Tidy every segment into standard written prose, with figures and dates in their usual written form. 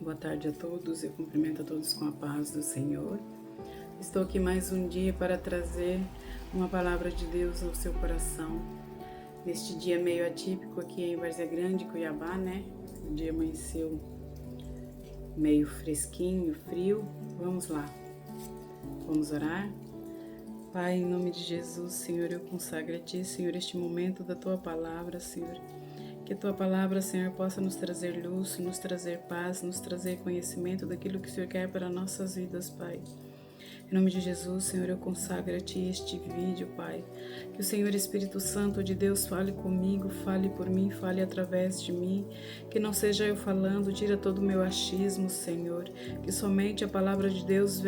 boa tarde a todos. Eu cumprimento a todos com a paz do Senhor. Estou aqui mais um dia para trazer uma palavra de Deus ao seu coração. Neste dia meio atípico aqui em Várzea Grande, Cuiabá, né? O dia amanheceu meio fresquinho, frio. Vamos lá. Vamos orar? Pai, em nome de Jesus, Senhor, eu consagro a Ti, Senhor, este momento da Tua palavra, Senhor. Que a Tua palavra, Senhor, possa nos trazer luz, nos trazer paz, nos trazer conhecimento daquilo que o Senhor quer para nossas vidas, Pai. Em nome de Jesus, Senhor, eu consagro a Ti este vídeo, Pai. Que o Senhor Espírito Santo de Deus fale comigo, fale por mim, fale através de mim. Que não seja eu falando, tira todo o meu achismo, Senhor. Que somente a palavra de Deus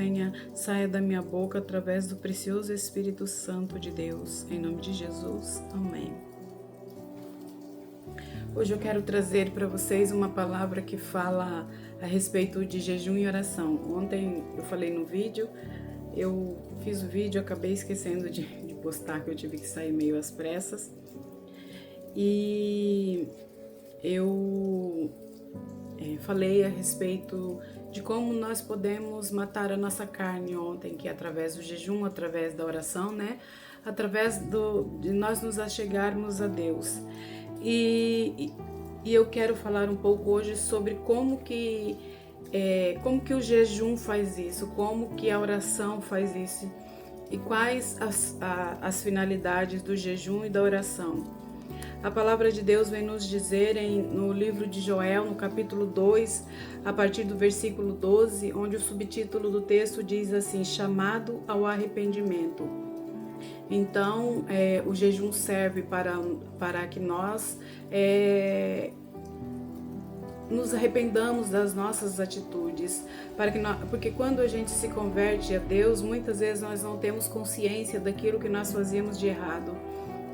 saia da minha boca através do precioso Espírito Santo de Deus. Em nome de Jesus, amém. Hoje eu quero trazer para vocês uma palavra que fala a respeito de jejum e oração. Ontem eu falei no vídeo, eu fiz o vídeo, acabei esquecendo de postar, que eu tive que sair meio às pressas. E eu falei a respeito de como nós podemos matar a nossa carne ontem, que é através do jejum, através da oração, né? Através de nós nos achegarmos a Deus. E eu quero falar um pouco hoje sobre como que o jejum faz isso, como que a oração faz isso e quais as finalidades do jejum e da oração. A palavra de Deus vem nos dizer no livro de Joel, no capítulo 2, a partir do versículo 12, onde o subtítulo do texto diz assim: chamado ao arrependimento. Então, o jejum serve para que nós nos arrependamos das nossas atitudes, porque quando a gente se converte a Deus, muitas vezes nós não temos consciência daquilo que nós fazíamos de errado.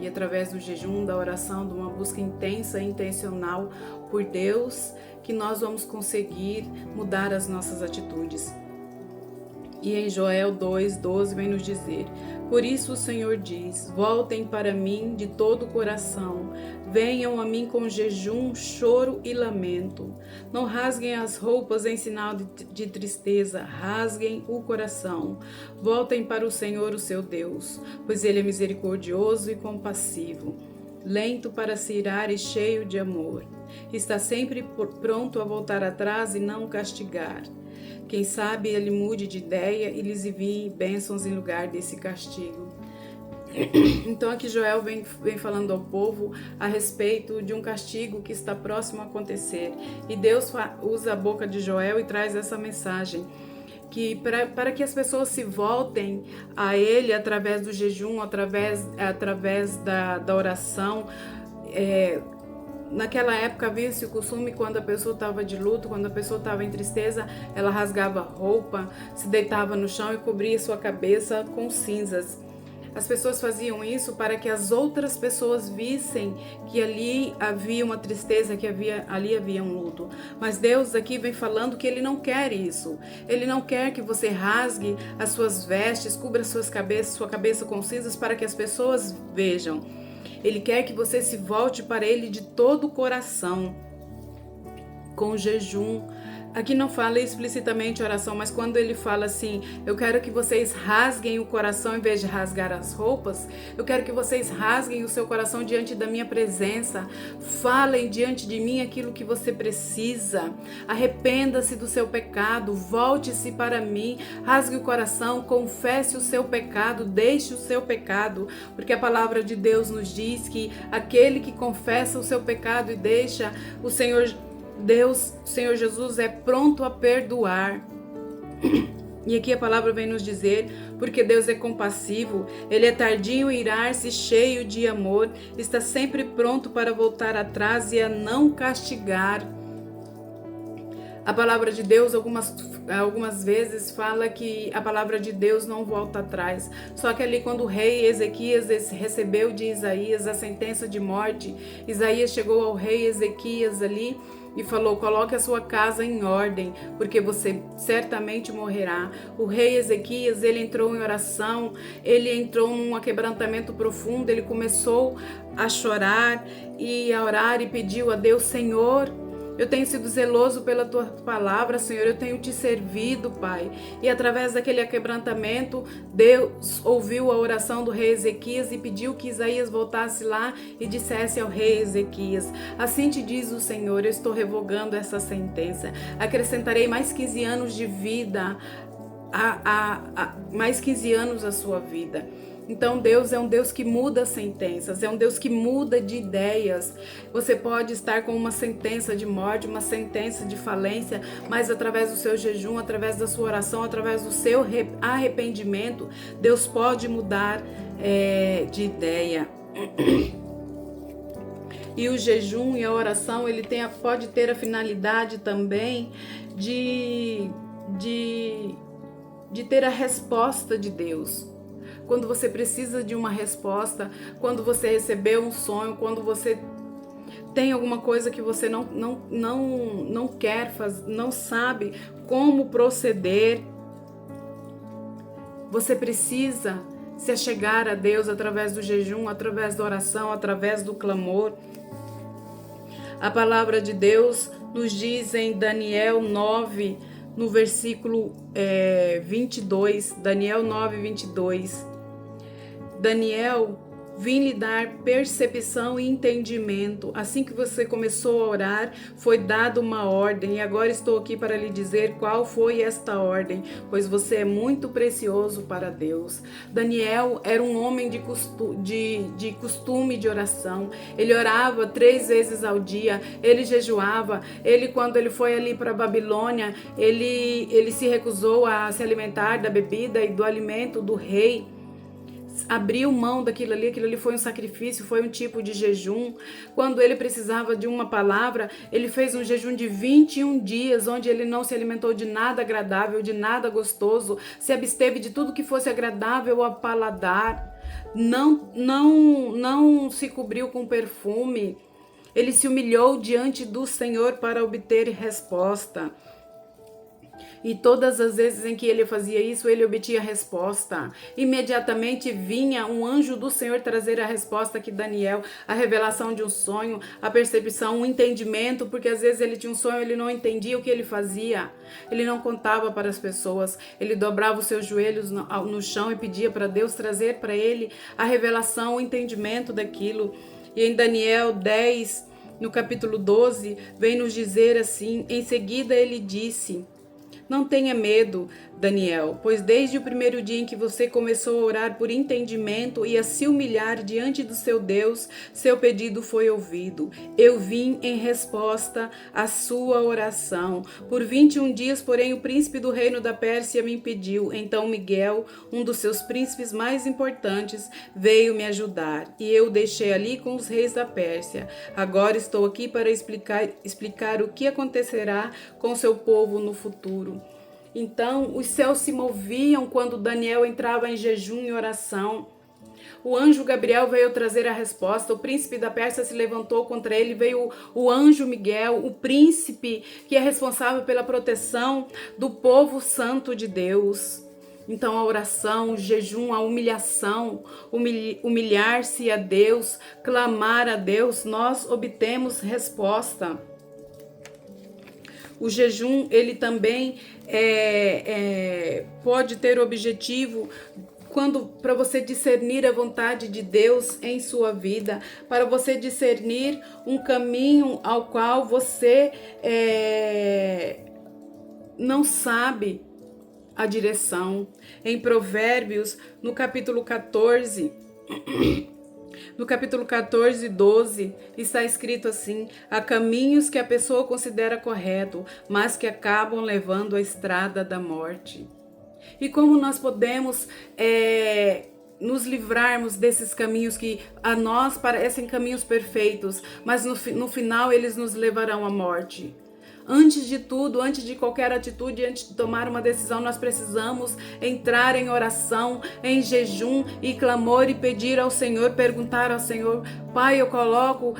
E através do jejum, da oração, de uma busca intensa e intencional por Deus, que nós vamos conseguir mudar as nossas atitudes. E em Joel 2:12 vem nos dizer: por isso o Senhor diz, voltem para mim de todo o coração, venham a mim com jejum, choro e lamento. Não rasguem as roupas em sinal de tristeza, rasguem o coração. Voltem para o Senhor, o seu Deus, pois Ele é misericordioso e compassivo, lento para se irar e cheio de amor. Está sempre pronto a voltar atrás e não castigar. Quem sabe ele mude de ideia e lhes envie bênçãos em lugar desse castigo. Então aqui Joel vem falando ao povo a respeito de um castigo que está próximo a acontecer. E Deus usa a boca de Joel e traz essa mensagem, que para que as pessoas se voltem a Ele através do jejum, através da oração. Naquela época havia-se o costume, quando a pessoa estava de luto, quando a pessoa estava em tristeza, ela rasgava a roupa, se deitava no chão e cobria sua cabeça com cinzas. As pessoas faziam isso para que as outras pessoas vissem que ali havia uma tristeza, que ali havia um luto. Mas Deus aqui vem falando que Ele não quer isso. Ele não quer que você rasgue as suas vestes, cubra sua cabeça com cinzas para que as pessoas vejam. Ele quer que você se volte para Ele de todo o coração, com jejum. Aqui não fala explicitamente oração, mas quando ele fala assim, eu quero que vocês rasguem o coração em vez de rasgar as roupas, eu quero que vocês rasguem o seu coração diante da minha presença, falem diante de mim aquilo que você precisa, arrependa-se do seu pecado, volte-se para mim, rasgue o coração, confesse o seu pecado, deixe o seu pecado, porque a palavra de Deus nos diz que aquele que confessa o seu pecado e deixa, o Senhor Jesus é pronto a perdoar. E aqui a palavra vem nos dizer, porque Deus é compassivo, Ele é tardio em irar-se, cheio de amor, está sempre pronto para voltar atrás e a não castigar. A palavra de Deus algumas vezes fala que a palavra de Deus não volta atrás. Só que ali quando o rei Ezequias recebeu de Isaías a sentença de morte, Isaías chegou ao rei Ezequias ali e falou: coloque a sua casa em ordem, porque você certamente morrerá. O rei Ezequias, ele entrou em oração, ele entrou num quebrantamento profundo, ele começou a chorar e a orar e pediu a Deus: Senhor, Eu tenho sido zeloso pela tua palavra, Senhor. Eu tenho te servido, Pai. E através daquele quebrantamento, Deus ouviu a oração do rei Ezequias e pediu que Isaías voltasse lá e dissesse ao rei Ezequias: assim te diz o Senhor, eu estou revogando essa sentença. Acrescentarei mais 15 anos de vida, mais 15 anos à sua vida. Então Deus é um Deus que muda sentenças, é um Deus que muda de ideias. Você pode estar com uma sentença de morte, uma sentença de falência, mas através do seu jejum, através da sua oração, através do seu arrependimento, Deus pode mudar de ideia. E o jejum e a oração, ele pode ter a finalidade também de ter a resposta de Deus. Quando você precisa de uma resposta, quando você recebeu um sonho, quando você tem alguma coisa que você não quer fazer, não sabe como proceder, você precisa se achegar a Deus através do jejum, através da oração, através do clamor. A palavra de Deus nos diz em Daniel 9, no versículo 22, Daniel 9, 22. Daniel, vim lhe dar percepção e entendimento. Assim que você começou a orar, foi dada uma ordem, e agora estou aqui para lhe dizer qual foi esta ordem, pois você é muito precioso para Deus. Daniel era um homem de costume de oração. Ele orava 3 vezes ao dia, ele jejuava. Ele, quando ele foi ali para a Babilônia, ele se recusou a se alimentar da bebida e do alimento do rei. Abriu mão daquilo ali foi um sacrifício, foi um tipo de jejum. Quando ele precisava de uma palavra, ele fez um jejum de 21 dias, onde ele não se alimentou de nada agradável, de nada gostoso, se absteve de tudo que fosse agradável ao paladar, não se cobriu com perfume. Ele se humilhou diante do Senhor para obter resposta. E todas as vezes em que ele fazia isso, ele obtinha a resposta. Imediatamente vinha um anjo do Senhor trazer a resposta que Daniel, a revelação de um sonho, a percepção, um entendimento, porque às vezes ele tinha um sonho, ele não entendia o que ele fazia. Ele não contava para as pessoas, ele dobrava os seus joelhos no chão e pedia para Deus trazer para ele a revelação, o entendimento daquilo. E em Daniel 10, no capítulo 12, vem nos dizer assim: em seguida ele disse: não tenha medo, Daniel, pois desde o primeiro dia em que você começou a orar por entendimento e a se humilhar diante do seu Deus, seu pedido foi ouvido. Eu vim em resposta à sua oração. Por 21 dias, porém, o príncipe do reino da Pérsia me impediu. Então Miguel, um dos seus príncipes mais importantes, veio me ajudar, e eu o deixei ali com os reis da Pérsia. Agora estou aqui para explicar o que acontecerá com seu povo no futuro. Então, os céus se moviam quando Daniel entrava em jejum e oração. O anjo Gabriel veio trazer a resposta. O príncipe da Pérsia se levantou contra ele. Veio o anjo Miguel, o príncipe que é responsável pela proteção do povo santo de Deus. Então, a oração, o jejum, a humilhação, humilhar-se a Deus, clamar a Deus, nós obtemos resposta. O jejum, ele também pode ter objetivo para você discernir a vontade de Deus em sua vida, para você discernir um caminho ao qual você não sabe a direção. Em Provérbios, no capítulo 14... No capítulo 14, 12, está escrito assim: há caminhos que a pessoa considera correto, mas que acabam levando à estrada da morte. E como nós podemos nos livrarmos desses caminhos que a nós parecem caminhos perfeitos, mas no final eles nos levarão à morte? Antes de tudo, antes de qualquer atitude, antes de tomar uma decisão, nós precisamos entrar em oração, em jejum e clamor e pedir ao Senhor, perguntar ao Senhor: Pai, eu coloco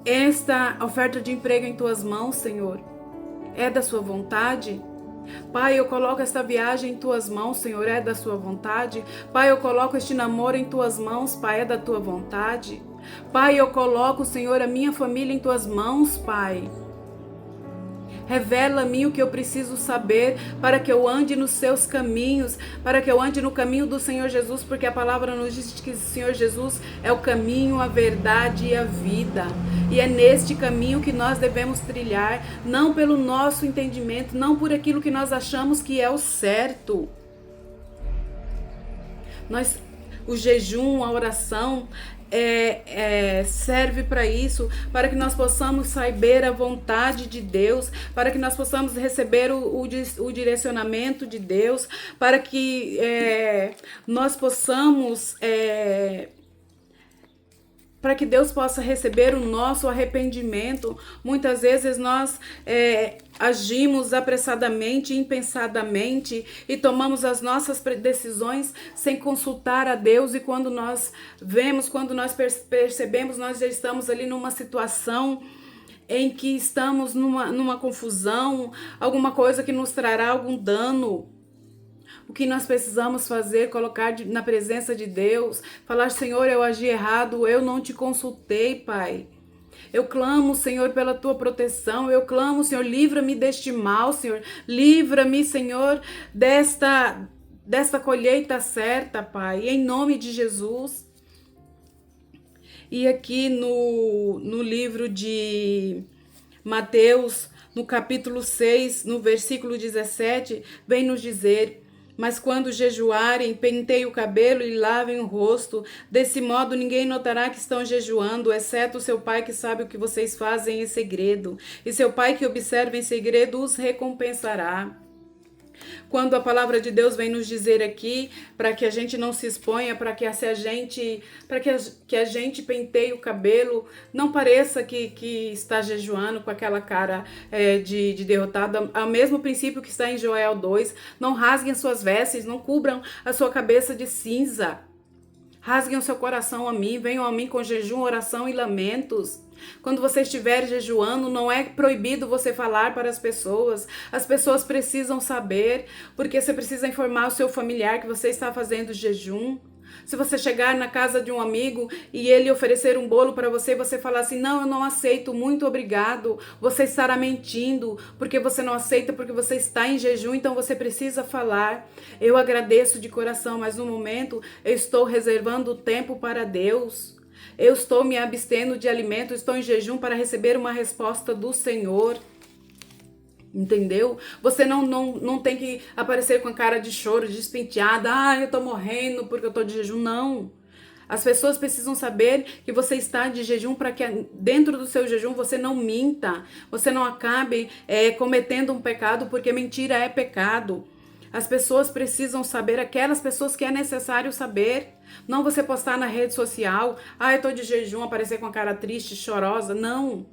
esta oferta de emprego em tuas mãos, Senhor. É da sua vontade? Pai, eu coloco esta viagem em tuas mãos, Senhor, é da sua vontade? Pai, eu coloco este namoro em tuas mãos, Pai, é da tua vontade? Pai, eu coloco, Senhor, a minha família em tuas mãos, Pai. Revela-me o que eu preciso saber para que eu ande nos seus caminhos, para que eu ande no caminho do Senhor Jesus, porque a palavra nos diz que o Senhor Jesus é o caminho, a verdade e a vida. E é neste caminho que nós devemos trilhar, não pelo nosso entendimento, não por aquilo que nós achamos que é o certo. O jejum, a oração serve para isso, para que nós possamos saber a vontade de Deus, para que nós possamos receber o direcionamento de Deus, para que nós possamos para que Deus possa receber o nosso arrependimento. Muitas vezes nós agimos apressadamente, impensadamente e tomamos as nossas decisões sem consultar a Deus, e quando nós percebemos, nós já estamos ali numa situação em que estamos numa confusão, alguma coisa que nos trará algum dano. O que nós precisamos fazer, colocar na presença de Deus, falar: Senhor, eu agi errado, eu não te consultei, Pai. Eu clamo, Senhor, pela tua proteção, eu clamo, Senhor, livra-me deste mal, Senhor, livra-me, Senhor, desta colheita certa, Pai, em nome de Jesus. E aqui no livro de Mateus, no capítulo 6, no versículo 17, vem nos dizer: mas quando jejuarem, penteiem o cabelo e lavem o rosto. Desse modo, ninguém notará que estão jejuando, exceto o seu pai, que sabe o que vocês fazem em segredo. E seu pai, que observa em segredo, os recompensará. Quando a palavra de Deus vem nos dizer aqui, para que a gente não se exponha, para que a gente penteie o cabelo, não pareça que está jejuando com aquela cara de derrotado. É o mesmo princípio que está em Joel 2. Não rasguem suas vestes, não cubram a sua cabeça de cinza. Rasguem o seu coração a mim, venham a mim com jejum, oração e lamentos. Quando você estiver jejuando, não é proibido você falar para as pessoas. As pessoas precisam saber, porque você precisa informar o seu familiar que você está fazendo jejum. Se você chegar na casa de um amigo e ele oferecer um bolo para você, você falar assim: não, eu não aceito, muito obrigado. Você estará mentindo, porque você não aceita, porque você está em jejum, então você precisa falar: eu agradeço de coração, mas no momento eu estou reservando tempo para Deus. Eu estou me abstendo de alimento, estou em jejum para receber uma resposta do Senhor. Entendeu? Você não tem que aparecer com a cara de choro, despenteada. Eu tô morrendo porque eu tô de jejum. Não. As pessoas precisam saber que você está de jejum, para que dentro do seu jejum você não minta. Você não acabe cometendo um pecado, porque mentira é pecado. As pessoas precisam saber, aquelas pessoas que é necessário saber. Não você postar na rede social: eu tô de jejum, aparecer com a cara triste, chorosa. Não.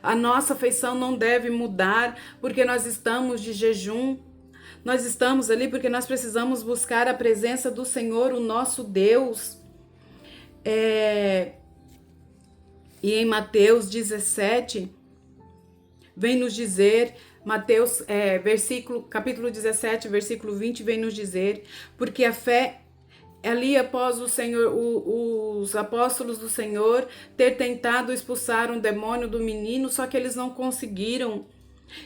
A nossa feição não deve mudar porque nós estamos de jejum. Nós estamos ali porque nós precisamos buscar a presença do Senhor, o nosso Deus. E em Mateus 17, vem nos dizer... Mateus, capítulo 17, versículo 20, vem nos dizer: porque a fé, ali após o Senhor, os apóstolos do Senhor ter tentado expulsar um demônio do menino, só que eles não conseguiram.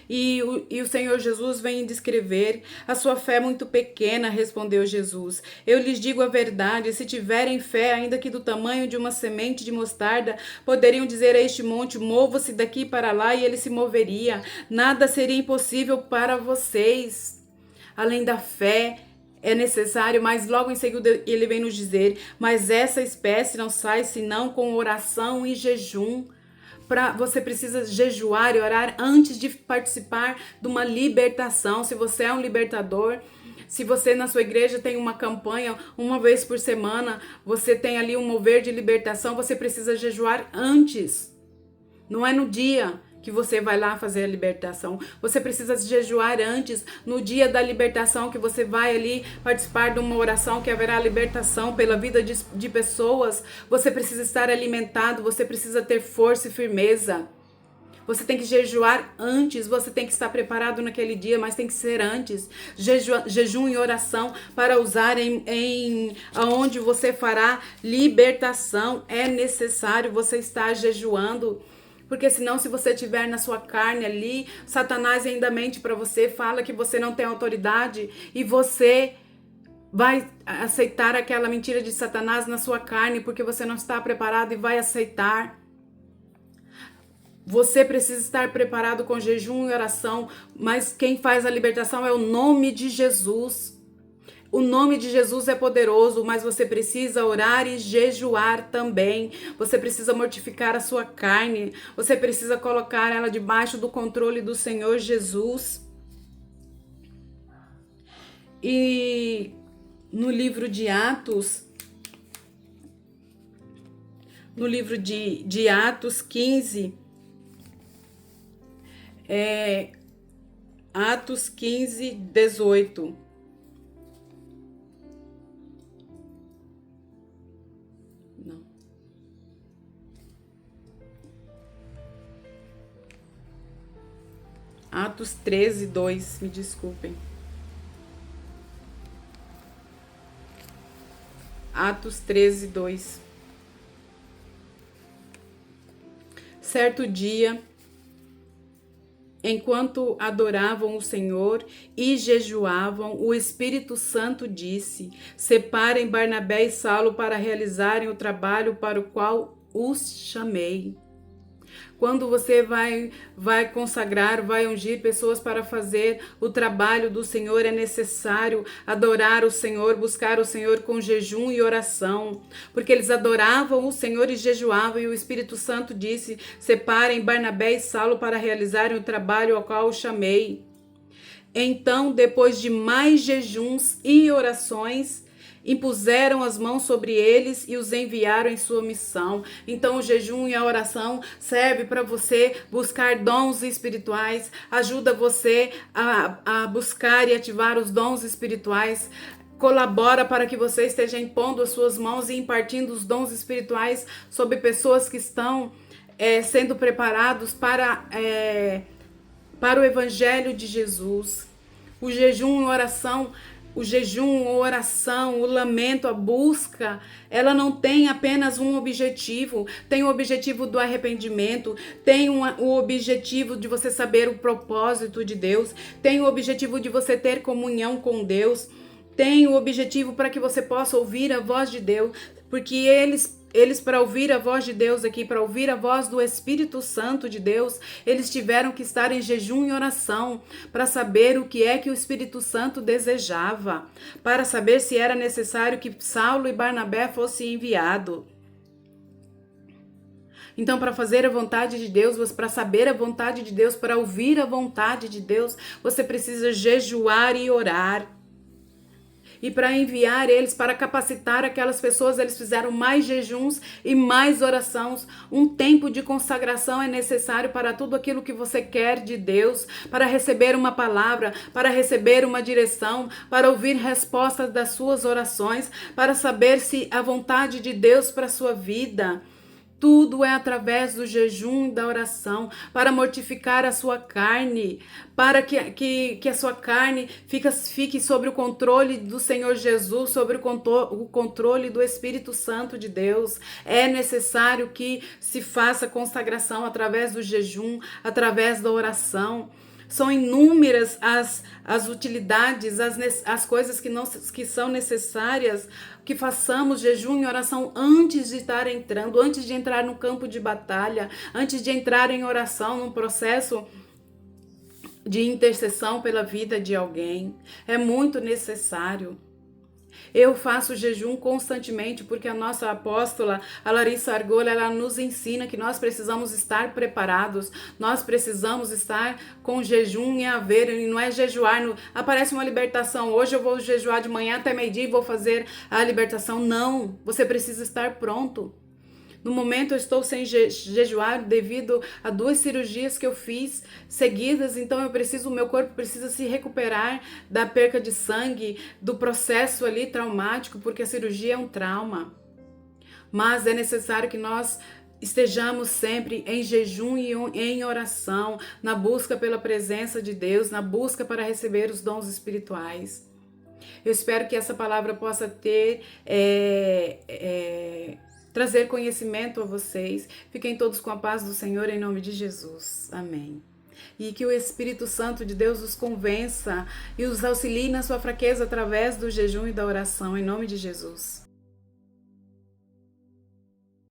E o Senhor Jesus vem descrever: a sua fé é muito pequena, respondeu Jesus. Eu lhes digo a verdade, se tiverem fé, ainda que do tamanho de uma semente de mostarda, poderiam dizer a este monte: mova-se daqui para lá, e ele se moveria. Nada seria impossível para vocês. Além da fé, é necessário, mas logo em seguida ele vem nos dizer: mas essa espécie não sai senão com oração e jejum. Você precisa jejuar e orar antes de participar de uma libertação. Se você é um libertador, se você na sua igreja tem uma campanha, uma vez por semana, você tem ali um mover de libertação, você precisa jejuar antes. Não é no dia que você vai lá fazer a libertação. Você precisa jejuar antes, no dia da libertação, que você vai ali participar de uma oração que haverá libertação pela vida de pessoas. Você precisa estar alimentado, você precisa ter força e firmeza. Você tem que jejuar antes, você tem que estar preparado naquele dia, mas tem que ser antes. Jejum e oração para usar aonde você fará libertação. É necessário você estar jejuando. Porque senão, se você tiver na sua carne ali, Satanás ainda mente para você, fala que você não tem autoridade e você vai aceitar aquela mentira de Satanás na sua carne porque você não está preparado e vai aceitar. Você precisa estar preparado com jejum e oração, mas quem faz a libertação é o nome de Jesus. O nome de Jesus é poderoso, mas você precisa orar e jejuar também. Você precisa mortificar a sua carne. Você precisa colocar ela debaixo do controle do Senhor Jesus. E no livro de Atos, de Atos 15, Atos 15, 18. Não. Atos 13, 2, me desculpem. Atos 13, 2. Certo dia, enquanto adoravam o Senhor e jejuavam, o Espírito Santo disse: separem Barnabé e Saulo para realizarem o trabalho para o qual os chamei. Quando você vai consagrar, vai ungir pessoas para fazer o trabalho do Senhor, é necessário adorar o Senhor, buscar o Senhor com jejum e oração, porque eles adoravam o Senhor e jejuavam, e o Espírito Santo disse: separem Barnabé e Saulo para realizarem o trabalho ao qual os chamei. Então, depois de mais jejuns e orações, impuseram as mãos sobre eles e os enviaram em sua missão. Então o jejum e a oração serve para você buscar dons espirituais, ajuda você a buscar e ativar os dons espirituais, colabora para que você esteja impondo as suas mãos e impartindo os dons espirituais sobre pessoas que estão sendo preparados para o Evangelho de Jesus. O jejum e oração, o lamento, a busca, ela não tem apenas um objetivo. Tem o objetivo do arrependimento, tem o objetivo de você saber o propósito de Deus, tem o objetivo de você ter comunhão com Deus, tem o objetivo para que você possa ouvir a voz de Deus, porque eles para ouvir a voz de Deus aqui, para ouvir a voz do Espírito Santo de Deus, eles tiveram que estar em jejum e oração para saber o que é que o Espírito Santo desejava, para saber se era necessário que Saulo e Barnabé fossem enviados. Então, para fazer a vontade de Deus, para saber a vontade de Deus, para ouvir a vontade de Deus, você precisa jejuar e orar. E para enviar eles, para capacitar aquelas pessoas, eles fizeram mais jejuns e mais orações. Um tempo de consagração é necessário para tudo aquilo que você quer de Deus, para receber uma palavra, para receber uma direção, para ouvir respostas das suas orações, para saber se a vontade de Deus para a sua vida. Tudo é através do jejum e da oração, para mortificar a sua carne, para que a sua carne fique sob o controle do Senhor Jesus, sobre o controle do Espírito Santo de Deus. É necessário que se faça consagração através do jejum, através da oração. São inúmeras as utilidades, as coisas que são necessárias, que façamos jejum e oração antes de estar entrando, antes de entrar no campo de batalha, antes de entrar em oração, num processo de intercessão pela vida de alguém. É muito necessário. Eu faço jejum constantemente porque a nossa apóstola, a Larissa Argola, ela nos ensina que nós precisamos estar preparados, nós precisamos estar com jejum em haver, e não é jejuar, aparece uma libertação, hoje eu vou jejuar de manhã até meio-dia e vou fazer a libertação. Não, você precisa estar pronto. No momento eu estou sem jejuar devido a 2 cirurgias que eu fiz seguidas, então o meu corpo precisa se recuperar da perca de sangue, do processo ali traumático, porque a cirurgia é um trauma. Mas é necessário que nós estejamos sempre em jejum e em oração, na busca pela presença de Deus, na busca para receber os dons espirituais. Eu espero que essa palavra possa ter trazer conhecimento a vocês. Fiquem todos com a paz do Senhor em nome de Jesus. Amém. E que o Espírito Santo de Deus os convença e os auxilie na sua fraqueza através do jejum e da oração, em nome de Jesus.